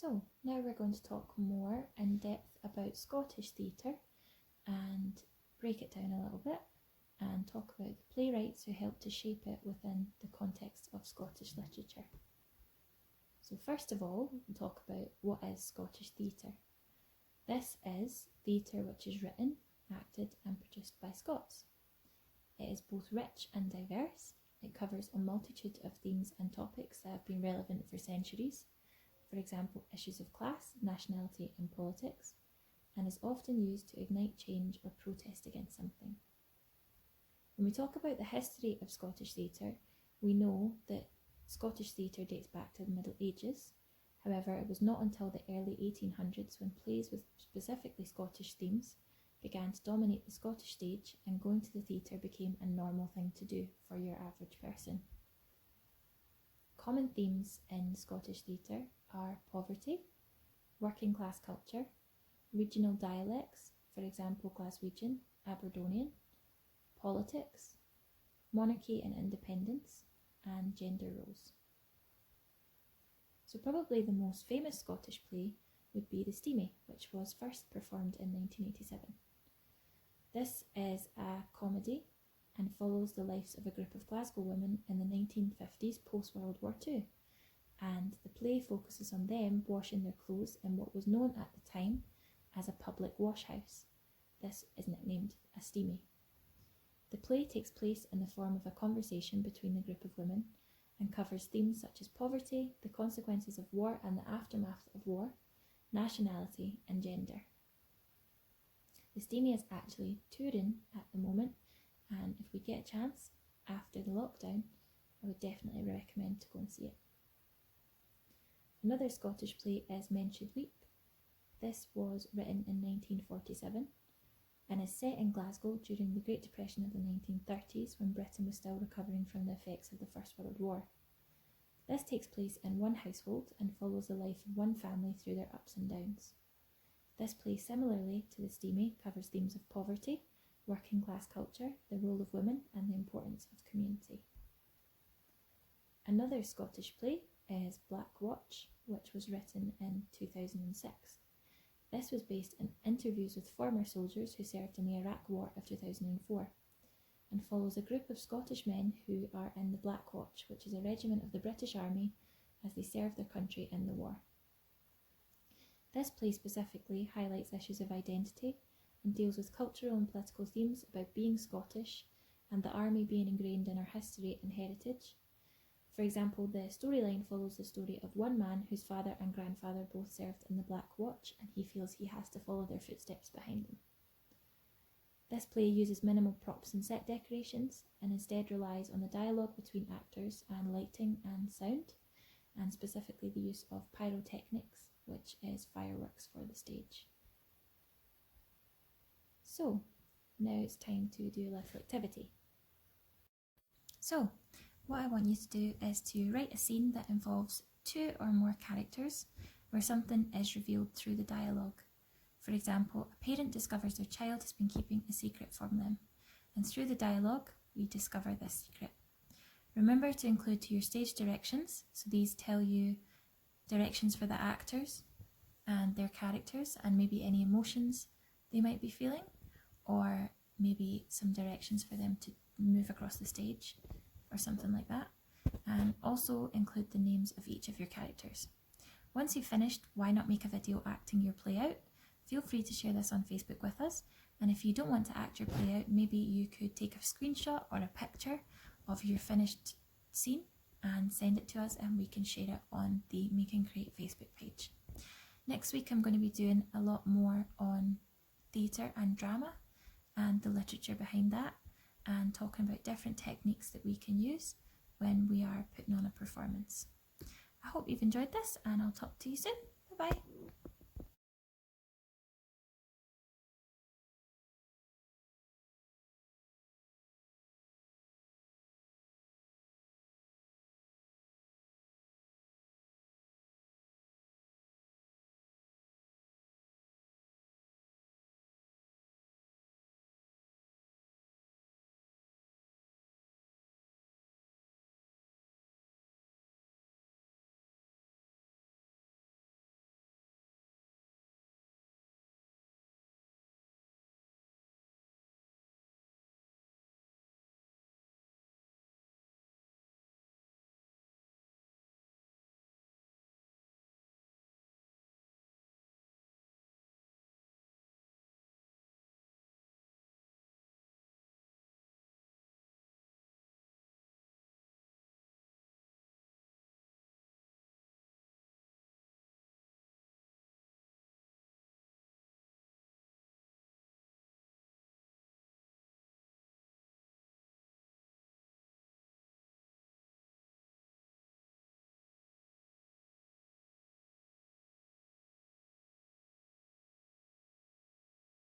So now we're going to talk more in depth about Scottish theatre and break it down a little bit and talk about the playwrights who helped to shape it within the context of Scottish literature. So first of all, we'll talk about what is Scottish theatre. This is theatre which is written, acted and produced by Scots. It is both rich and diverse. It covers a multitude of themes and topics that have been relevant for centuries. For example, issues of class, nationality and politics, and is often used to ignite change or protest against something. When we talk about the history of Scottish theatre, we know that Scottish theatre dates back to the Middle Ages. However, it was not until the early 1800s when plays with specifically Scottish themes began to dominate the Scottish stage, and going to the theatre became a normal thing to do for your average person. Common themes in Scottish theatre are poverty, working class culture, regional dialects, for example Glaswegian, Aberdonian, politics, monarchy and independence, and gender roles. So probably the most famous Scottish play would be the Steamie, which was first performed in 1987. This is a comedy and follows the lives of a group of Glasgow women in the 1950s post-World War II, and the play focuses on them washing their clothes in what was known at the time as a public wash house. This is nicknamed a Steamie. The play takes place in the form of a conversation between the group of women and covers themes such as poverty, the consequences of war and the aftermath of war, nationality and gender. The Steamie is actually touring at the moment, and if we get a chance after the lockdown, I would definitely recommend to go and see it. Another Scottish play is Men Should Weep. This was written in 1947 and is set in Glasgow during the Great Depression of the 1930s, when Britain was still recovering from the effects of the First World War. This takes place in one household and follows the life of one family through their ups and downs. This play, similarly to the Steamie, covers themes of poverty, working class culture, the role of women and the importance of community. Another Scottish play is Black Watch, which was written in 2006. This was based on interviews with former soldiers who served in the Iraq War of 2004 and follows a group of Scottish men who are in the Black Watch, which is a regiment of the British Army as they serve their country in the war. This play specifically highlights issues of identity and deals with cultural and political themes about being Scottish and the army being ingrained in our history and heritage. For example, the storyline follows the story of one man whose father and grandfather both served in the Black Watch, and he feels he has to follow their footsteps behind them. This play uses minimal props and set decorations and instead relies on the dialogue between actors and lighting and sound, and specifically the use of pyrotechnics, which is fireworks for the stage. So, now it's time to do a little activity. So, what I want you to do is to write a scene that involves two or more characters where something is revealed through the dialogue. For example, a parent discovers their child has been keeping a secret from them, and through the dialogue, we discover this secret. Remember to include your stage directions, so these tell you directions for the actors and their characters and maybe any emotions they might be feeling, or maybe some directions for them to move across the stage or something like that, and also include the names of each of your characters. Once you've finished, why not make a video acting your play out? Feel free to share this on Facebook with us, and if you don't want to act your play out, maybe you could take a screenshot or a picture of your finished scene and send it to us, and we can share it on the Make and Create Facebook page. Next week I'm going to be doing a lot more on theatre and drama and the literature behind that, and talking about different techniques that we can use when we are putting on a performance. I hope you've enjoyed this, and I'll talk to you soon. Bye bye.